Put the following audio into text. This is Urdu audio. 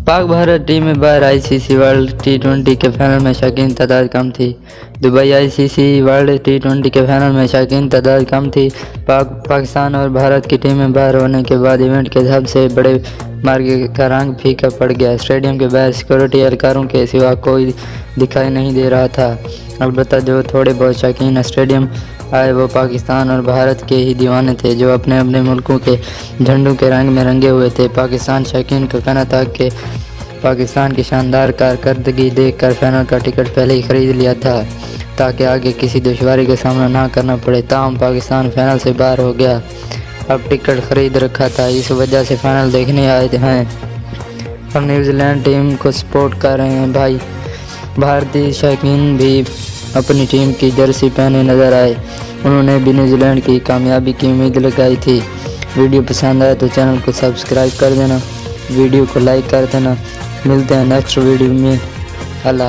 پاک بھارت ٹیمیں باہر ICC ورلڈ T20 کے فائنل میں شائقین تعداد کم تھی۔ دبئی ICC ورلڈ T20 کے فائنل میں شائقین تعداد کم تھی۔ پاکستان اور بھارت کی ٹیمیں باہر ہونے کے بعد ایونٹ کے سب سے بڑے معرکے کا رنگ پھیکا پڑ گیا۔ اسٹیڈیم کے باہر سیکورٹی اہلکاروں کے سوا کوئی دکھائی نہیں دے رہا تھا۔ البتہ جو تھوڑے بہت شائقین اسٹیڈیم آئے وہ پاکستان اور بھارت کے ہی دیوانے تھے، جو اپنے اپنے ملکوں کے جھنڈوں کے رنگ میں رنگے ہوئے تھے۔ پاکستان شائقین کا کہنا تھا کہ پاکستان کی شاندار کارکردگی دیکھ کر فائنل کا ٹکٹ پہلے ہی خرید لیا تھا تاکہ آگے کسی دشواری کا سامنا نہ کرنا پڑے۔ تاہم پاکستان فائنل سے باہر ہو گیا۔ اب ٹکٹ خرید رکھا تھا، اس وجہ سے فائنل دیکھنے آئے ہیں اور نیوزی لینڈ ٹیم کو سپورٹ کر رہے ہیں۔ بھارتی شائقین بھی اپنی ٹیم کی جرسی پہنے نظر آئے۔ انہوں نے بھی نیوزی لینڈ کی کامیابی کی امید لگائی تھی۔ ویڈیو پسند آئے تو چینل کو سبسکرائب کر دینا، ویڈیو کو لائک کر دینا۔ ملتے ہیں نیکسٹ ویڈیو میں۔ اللہ